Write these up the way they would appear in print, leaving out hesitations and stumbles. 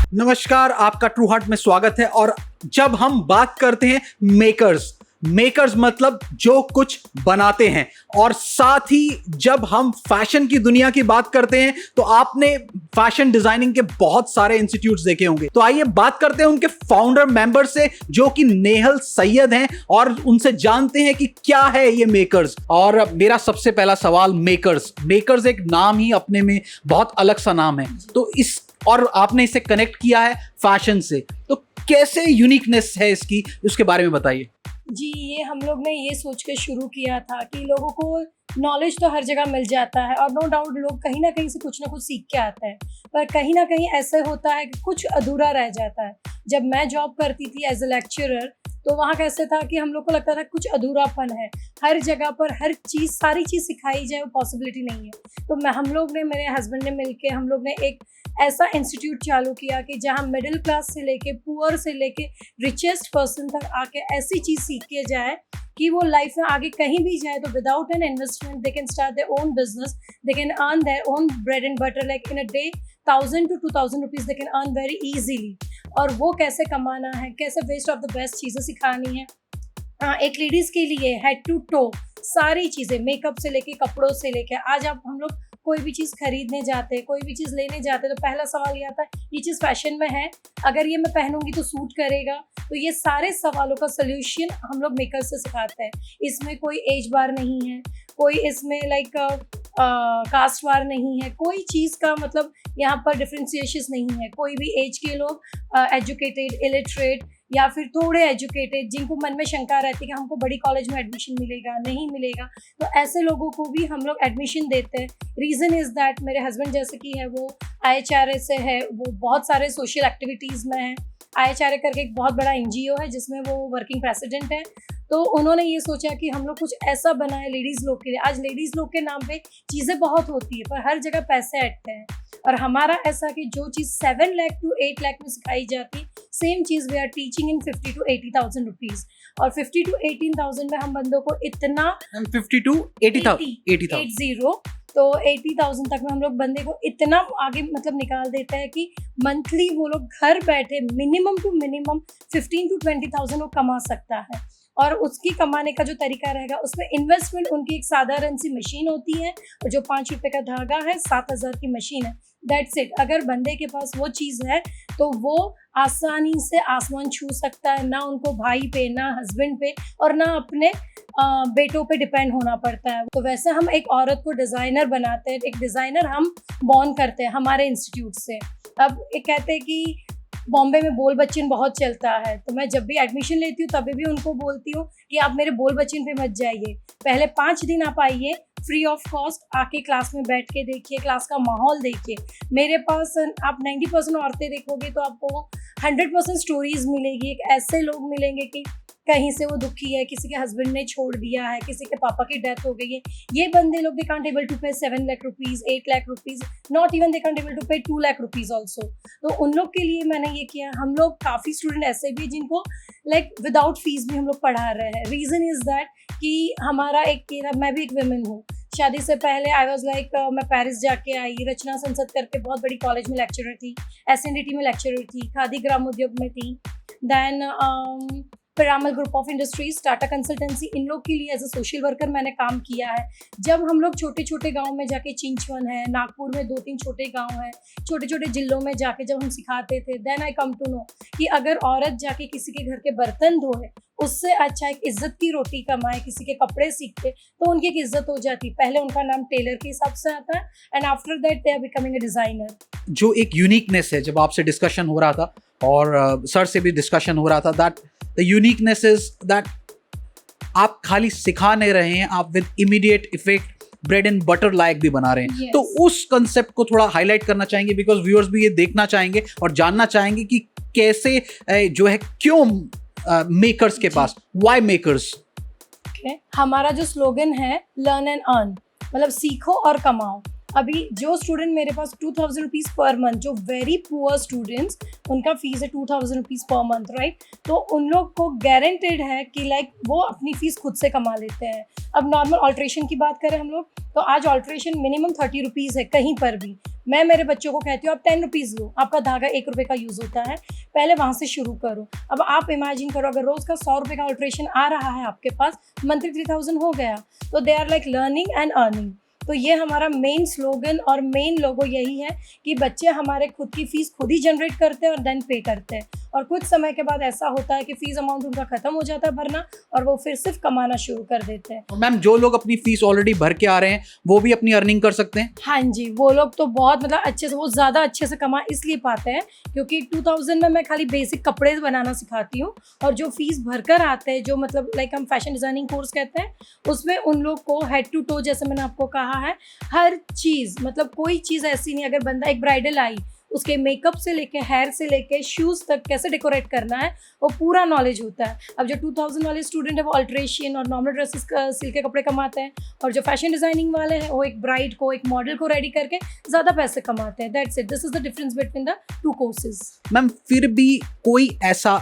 नमस्कार, आपका true heart में स्वागत है। और जब हम बात करते हैं मेकर्स मतलब जो कुछ बनाते हैं, और साथ ही जब हम फैशन की दुनिया की बात करते हैं तो आपने फैशन डिजाइनिंग के बहुत सारे इंस्टीट्यूट्स देखे होंगे। तो आइए बात करते हैं उनके फाउंडर मेंबर से, जो कि नेहल सैयद हैं, और उनसे जानते हैं कि क्या है ये मेकर्स। और मेरा सबसे पहला सवाल, मेकर्स एक नाम ही अपने में बहुत अलग सा नाम है, तो इस और आपने इसे कनेक्ट किया है फैशन से, तो कैसे यूनिकनेस है इसकी, उसके बारे में बताइए। जी, ये हम लोग ने ये सोच के शुरू किया था कि लोगों को नॉलेज तो हर जगह मिल जाता है और नो डाउट लोग कहीं ना कहीं से कुछ ना कुछ सीख के आते हैं, पर कहीं ना कहीं ऐसे होता है कि कुछ अधूरा रह जाता है। जब मैं जॉब करती थी एज ए लेक्चरर, तो वहाँ कैसे था कि हम लोग को लगता था कुछ अधूरापन है, हर जगह पर हर चीज़ सारी चीज़ सिखाई जाए वो पॉसिबिलिटी नहीं है। तो हम लोग ने, मेरे हस्बैंड ने मिलके हम लोग ने एक ऐसा इंस्टीट्यूट चालू किया कि जहाँ मिडिल क्लास से लेके पुअर से लेके रिचेस्ट पर्सन तक आके ऐसी चीज़ सीख के जाए कि वो लाइफ में आगे कहीं भी जाए तो without an investment they can start their own business, they can earn their own bread and butter, like in a day 1000 to 2000 rupees they can earn very easily. और वो कैसे कमाना है, कैसे बेस्ट ऑफ द बेस्ट चीज़ें सिखानी है। एक लेडीज़ के लिए हेड टू टो सारी चीज़ें, मेकअप से लेके कपड़ों से लेके, आज आप हम लोग कोई भी चीज़ खरीदने जाते हैं, कोई भी चीज़ लेने जाते हैं, तो पहला सवाल ये आता है ये चीज़ फैशन में है, अगर ये मैं पहनूंगी तो सूट करेगा। तो ये सारे सवालों का सल्यूशन हम लोग मेकअप से सिखाते हैं। इसमें कोई एज बार नहीं है, कोई इसमें लाइक कास्ट वार नहीं है, कोई चीज़ का मतलब यहाँ पर डिफ्रेंशिएशन नहीं है। कोई भी एज के लोग, एजुकेटेड, इलिटरेट या फिर थोड़े एजुकेटेड, जिनको मन में शंका रहती है कि हमको बड़ी कॉलेज में एडमिशन मिलेगा नहीं मिलेगा, तो ऐसे लोगों को भी हम लोग एडमिशन देते हैं। रीज़न इज़ दैट मेरे हस्बैंड जैसे कि है वो IHRA से है, वो बहुत सारे सोशल एक्टिविटीज़ में है। IHRA करके एक बहुत बड़ा NGO है जिसमें वो वर्किंग प्रेसिडेंट है। तो उन्होंने ये सोचा कि हम लोग कुछ ऐसा बनाए लेडीज़ लोग के लिए। आज लेडीज़ लोग के नाम पे चीज़ें बहुत होती है, पर हर जगह पैसे अटते हैं, और हमारा ऐसा कि जो चीज़ 7 लाख to 8 लाख में सिखाई जाती, सेम चीज़ we are teaching in 50 to 80,000 rupees. और 50 to 18,000 में हम बंदों को इतना 50 to 80,000 80, तो 80,000 तक में हम लोग बंदे को इतना आगे मतलब निकाल देते हैं कि मंथली वो लोग घर बैठे मिनिमम टू मिनिमम 15 to 20,000 वो कमा सकता है। और उसकी कमाने का जो तरीका रहेगा, उसमें इन्वेस्टमेंट उनकी एक साधारण सी मशीन होती है, और जो 5 रुपये का धागा है, 7,000 की मशीन है, दैट्स इट। अगर बंदे के पास वो चीज़ है तो वो आसानी से आसमान छू सकता है, ना उनको भाई पे, ना हस्बैंड पे, और ना अपने बेटों पे डिपेंड होना पड़ता है। तो वैसे हम एक औरत को डिज़ाइनर बनाते हैं, एक डिज़ाइनर हम बॉर्न करते हैं हमारे इंस्टीट्यूट से। अब एक कहते हैं कि बॉम्बे में बोल बच्चन बहुत चलता है, तो मैं जब भी एडमिशन लेती हूँ तभी भी उनको बोलती हूँ कि आप मेरे बोल बच्चन पे मत जाइए, पहले 5 दिन आप आइए फ्री ऑफ कॉस्ट, आके क्लास में बैठ के देखिए, क्लास का माहौल देखिए। मेरे पास आप 90% औरतें देखोगे तो आपको 100% स्टोरीज मिलेगी। एक ऐसे लोग मिलेंगे कि कहीं से वो दुखी है, किसी के हस्बैंड ने छोड़ दिया है, किसी के पापा की डेथ हो गई है। ये बंदे लोग दे can't able to pay 7 lakh rupees, 8 lakh rupees, not even they can't able to pay 2 lakh rupees also. तो उन लोग के लिए मैंने ये किया। हम लोग काफ़ी स्टूडेंट ऐसे भी जिनको लाइक विदाउट फीस भी हम लोग पढ़ा रहे हैं। रीज़न इज़ दैट कि हमारा मैं भी एक वुमेन हूँ। शादी से पहले आई वॉज लाइक मैं पेरिस जाके आई, रचना संसद करके बहुत बड़ी कॉलेज में लेक्चरर थी, SNDT में लेक्चरर थी, खादी ग्राम उद्योग में थी, then Piramal group of industries, Tata consultancy, इन लोग के लिए एज ए सोशल वर्कर मैंने काम किया है। जब हम लोग छोटे छोटे गांव में जाके, चिंचवन है, नागपुर में 2-3 छोटे गांव हैं, छोटे छोटे जिलों में जाके जब हम सिखाते थे, then I come to know कि अगर औरत जाके किसी के घर के बर्तन धोए, उससे अच्छा एक इज्जत की रोटी कमाए, किसी के कपड़े सीखते तो उनकी एक इज्जत हो जाती। पहले उनका नाम टेलर के हिसाब से आता है, and after that they are becoming a designer. जो एक यूनिकनेस है, जब आपसे डिस्कशन हो रहा था और सर से भी डिस्कशन हो रहा था, that the uniqueness is that आप खाली सिखा नहीं रहे हैं, आप with immediate effect bread and butter लायक भी बना रहे हैं। Yes. तो उस कंसेप्ट को थोड़ा हाईलाइट करना चाहेंगे, बिकॉज व्यूअर्स भी ये देखना चाहेंगे और जानना चाहेंगे कि कैसे जो है, क्यों मेकर्स के पास, व्हाई मेकर्स। हमारा जो स्लोगन है लर्न एंड अर्न, मतलब सीखो और कमाओ। अभी जो स्टूडेंट मेरे पास 2,000 रुपीज़ पर मंथ, जो वेरी पुअर स्टूडेंट्स, उनका फीस है 2,000 रुपीज़ पर मंथ, राइट। तो उन लोग को गारंटेड है कि लाइक वो अपनी फ़ीस खुद से कमा लेते हैं। अब नॉर्मल ऑल्ट्रेशन की बात करें हम लोग, तो आज ऑल्ट्रेशन मिनिमम 30 रुपीज़ है कहीं पर भी, मैं मेरे बच्चों को कहती हूँ आप 10 रुपीज़ लो, आपका धागा 1 रुपये का यूज़ होता है, पहले वहाँ से शुरू करो। अब आप इमेजिन करो अगर रोज़ का 100 रुपये का अल्ट्रेशन आ रहा है आपके पास, मंथली 3000 हो गया, तो they are like learning and earning. तो ये हमारा मेन स्लोगन और मेन लोगो यही है कि बच्चे हमारे खुद की फ़ीस खुद ही जनरेट करते हैं और देन पे करते हैं, और कुछ समय के बाद ऐसा होता है कि फ़ीस अमाउंट उनका ख़त्म हो जाता है भरना, और वो फिर सिर्फ कमाना शुरू कर देते हैं। मैम, जो लोग अपनी फीस ऑलरेडी भर के आ रहे हैं वो भी अपनी अर्निंग कर सकते हैं? हाँ जी, वो लोग तो बहुत मतलब अच्छे से, वो ज़्यादा अच्छे से कमा इसलिए पाते हैं क्योंकि 2000 में मैं खाली बेसिक कपड़े बनाना सिखाती हूँ, और जो फीस भरकर आते हैं, जो मतलब लाइक हम फैशन डिज़ाइनिंग कोर्स कहते हैं, उसमें उन लोग को हेड टू टो, जैसे मैंने आपको कहा है, हर चीज़, मतलब कोई चीज़ ऐसी नहीं, अगर बंदा एक ब्राइडल आई, उसके मेकअप से लेके हेयर से लेके शूज़ तक कैसे डेकोरेट करना है, वो पूरा नॉलेज होता है। अब जो 2000 वाले स्टूडेंट है वो अल्ट्रेशियन और नॉर्मल ड्रेसेस सिल के कपड़े कमाते हैं, और जो फैशन डिज़ाइनिंग वाले हैं वो एक ब्राइड को, एक मॉडल को रेडी करके ज़्यादा पैसे कमाते हैं। That's it, this is the difference between the two courses. Ma'am, फिर भी कोई ऐसा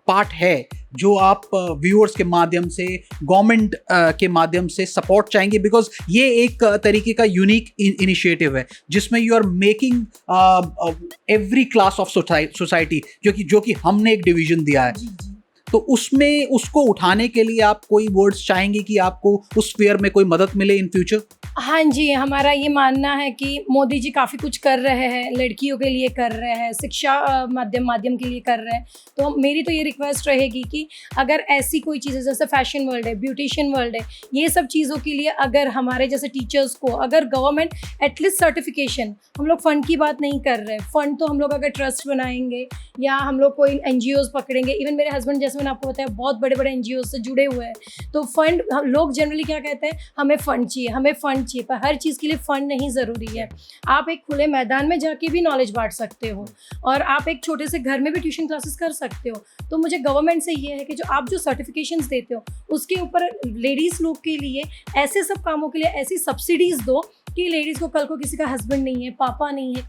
पार्ट है जो आप व्यूअर्स के माध्यम से, गवर्नमेंट के माध्यम से सपोर्ट चाहेंगे? बिकॉज ये एक तरीके का यूनिक इनिशिएटिव है जिसमें you are making every class of society, जो कि हमने एक डिवीजन दिया है, तो उसमें उसको उठाने के लिए आप कोई वर्ड्स चाहेंगे कि आपको उस फेयर में कोई मदद मिले इन फ्यूचर? हाँ जी, हमारा ये मानना है कि मोदी जी काफ़ी कुछ कर रहे हैं, लड़कियों के लिए कर रहे हैं, शिक्षा माध्यम के लिए कर रहे हैं। तो मेरी तो ये रिक्वेस्ट रहेगी कि अगर ऐसी कोई चीज़ें जैसे फैशन वर्ल्ड है, ब्यूटिशियन वर्ल्ड है, ये सब चीज़ों के लिए अगर हमारे जैसे टीचर्स को अगर गवर्नमेंट एटलीस्ट सर्टिफिकेशन, हम लोग फ़ंड की बात नहीं कर रहे, फ़ंड तो हम लोग अगर ट्रस्ट बनाएंगे या हम लोग कोई NGOs पकड़ेंगे, इवन मेरे हस्बैंड जैसे मैंने आपको बताया बहुत बड़े बड़े NGOs से जुड़े हुए हैं, तो फंड, लोग जनरली क्या कहते हैं, हमें फ़ंड चाहिए, हमें फ़ंड चाहिए, पर हर चीज़ के लिए फ़ंड नहीं ज़रूरी है। आप एक खुले मैदान में जाके भी नॉलेज बांट सकते हो, और आप एक छोटे से घर में भी ट्यूशन क्लासेस कर सकते हो। तो मुझे गवर्नमेंट से ये है कि जो आप जो सर्टिफिकेशंस देते हो उसके ऊपर लेडीज़ लोग के लिए ऐसे सब कामों के लिए ऐसी सब्सिडीज़ दो कि लेडीज़ को कल को किसी का हस्बैंड नहीं है, पापा नहीं है,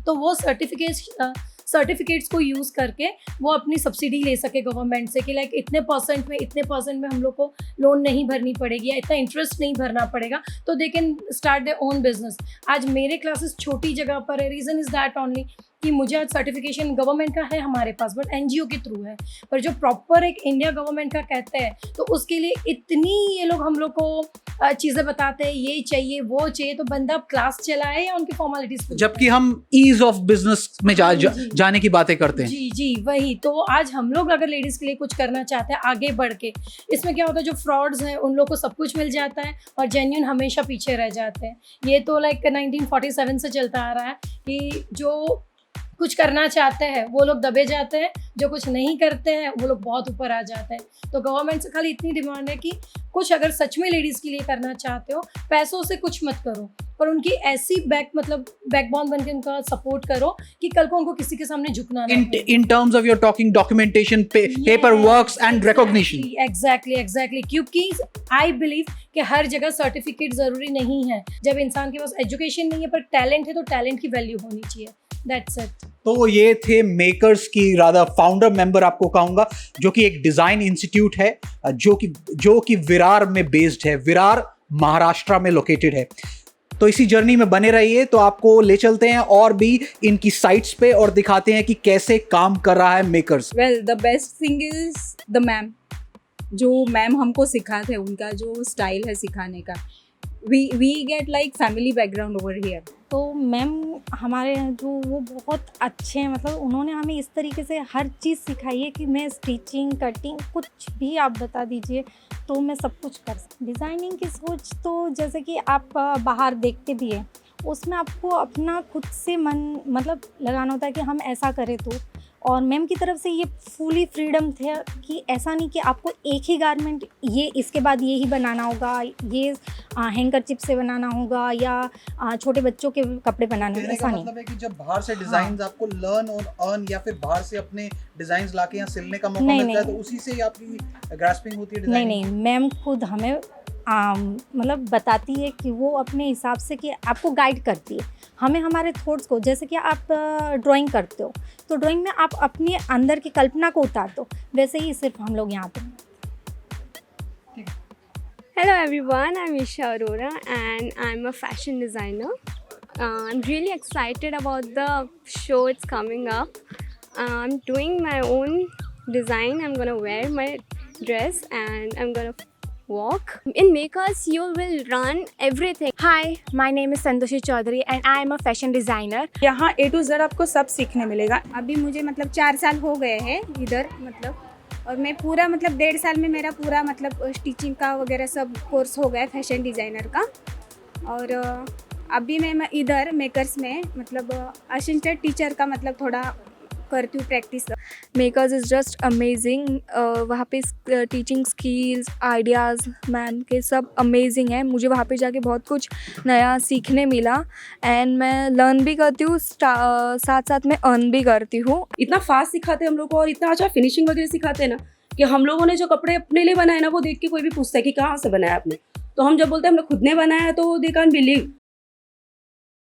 तो वो सर्टिफिकेट्स को यूज़ करके वो अपनी सब्सिडी ले सके गवर्नमेंट से कि लाइक इतने परसेंट में हम लोग को लोन नहीं भरनी पड़ेगी या इतना इंटरेस्ट नहीं भरना पड़ेगा, तो they can start their own business. आज मेरे क्लासेस छोटी जगह पर है, रीज़न इज़ दैट ओनली कि मुझे आज सर्टिफिकेशन गवर्नमेंट का है हमारे पास, बट NGO के थ्रू है, पर जो प्रॉपर एक इंडिया गवर्नमेंट का कहते हैं, तो उसके लिए इतनी ये लोग हम लोग को चीज़ें बताते हैं, ये चाहिए वो चाहिए, तो बंदा क्लास चलाए या उनकी फॉर्मेलिटीज, जबकि हम ईज ऑफ बिजनेस में जाने की बातें करते हैं। जी वही। तो आज हम लोग अगर लेडीज़ के लिए कुछ करना चाहते हैं आगे बढ़ के, इसमें क्या होता है, जो फ्रॉड्स हैं उन लोग को सब कुछ मिल जाता है और जेन्युइन हमेशा पीछे रह जाते हैं। ये तो लाइक 1947 से चलता आ रहा है कि जो कुछ करना चाहते हैं वो लोग दबे जाते हैं, जो कुछ नहीं करते हैं वो लोग बहुत ऊपर आ जाते हैं। तो गवर्नमेंट से खाली इतनी डिमांड है कि कुछ अगर सच में लेडीज़ के लिए करना चाहते हो, पैसों से कुछ मत करो, पर उनकी ऐसी बैकबोन बन के उनका सपोर्ट करो कि कल को उनको किसी के सामने झुकना ना पड़े। In terms of you're talking documentation, paperwork and recognition. Exactly. क्योंकि आई बिलीव कि हर जगह सर्टिफिकेट ज़रूरी नहीं है। जब इंसान के पास एजुकेशन नहीं है पर टैलेंट है, तो टैलेंट की वैल्यू होनी चाहिए। That's it. तो ये थे मेकर्स की राधा फाउंडर मेंबर आपको कहूँगा, जो कि एक डिज़ाइन इंस्टीट्यूट है जो कि विरार में बेस्ड है, विरार महाराष्ट्र में लोकेटेड है। तो इसी जर्नी में बने रहिए। तो आपको ले चलते हैं और भी इनकी साइट्स पे और दिखाते हैं कि कैसे काम कर रहा है makers. Well, the best thing is the ma'am, जो मैम हमको सिखाते हैं, उनका जो स्टाइल है सिखाने का, we get like family background over here. तो मैम हमारे जो वो बहुत अच्छे हैं, मतलब उन्होंने हमें इस तरीके से हर चीज़ सिखाई है कि मैं स्टिचिंग, कटिंग, कुछ भी आप बता दीजिए तो मैं सब कुछ कर सकती। डिज़ाइनिंग की सोच तो जैसे कि आप बाहर देखते भी हैं, उसमें आपको अपना खुद से मन मतलब लगाना होता है कि हम ऐसा करें तो। और मैम की तरफ से ये फुली फ्रीडम थे कि ऐसा नहीं कि आपको एक ही गारमेंट, ये इसके बाद ये ही बनाना होगा, ये हैंकरचिप से बनाना होगा या छोटे बच्चों के कपड़े बनाने होंगे, ऐसा नहीं। मतलब है कि जब बाहर से डिजाइन्स आपको लर्न और अर्न या फिर बाहर से अपने डिजाइन्स लाके यहाँ सिलने का मौका मिलता है, तो उसी से ही आपकी ग्रास्पिंग होती है? नहीं, मैम खुद हमें मतलब बताती है कि वो अपने हिसाब से कि आपको गाइड करती है हमें हमारे थॉट्स को। जैसे कि आप ड्राइंग करते हो तो ड्राइंग में आप अपने अंदर की कल्पना को उतारते हो, वैसे ही सिर्फ हम लोग यहाँ पे। Hello everyone, I'm Isha Arora and I'm a fashion designer. I'm really excited about the show. It's coming up. I'm doing my own design. I'm gonna wear my dress and I'm gonna walk. In Makers, you will run everything. Hi, my name is Santoshi Chaudhary and I am a fashion designer. यहाँ A to Z आपको सब सीखने मिलेगा। अभी मुझे मतलब 4 साल हो गए हैं इधर मतलब, और मैं पूरा मतलब 1.5 साल में मेरा पूरा मतलब स्टिचिंग का वगैरह सब कोर्स हो गया है फैशन डिज़ाइनर का। और अभी मैं इधर मेकर्स में मतलब असिस्टेंट टीचर का मतलब थोड़ा करती हूँ practice. Makers is just amazing. वहाँ पे टीचिंग स्किल्स आइडियाज़ मैम के सब अमेजिंग है। मुझे वहाँ पे जाके बहुत कुछ नया सीखने मिला एंड मैं लर्न भी करती हूँ, साथ साथ में अर्न भी करती हूँ। इतना फास्ट सिखाते हैं हम लोग को और इतना अच्छा फिनिशिंग वगैरह सिखाते हैं ना कि हम लोगों ने जो कपड़े अपने लिए बनाए ना वो देख के कोई भी पूछता है कि कहाँ से बनाया आपने। तो हम जब बोलते हैं हमने खुद ने बनाया तो दे कांट बिलीव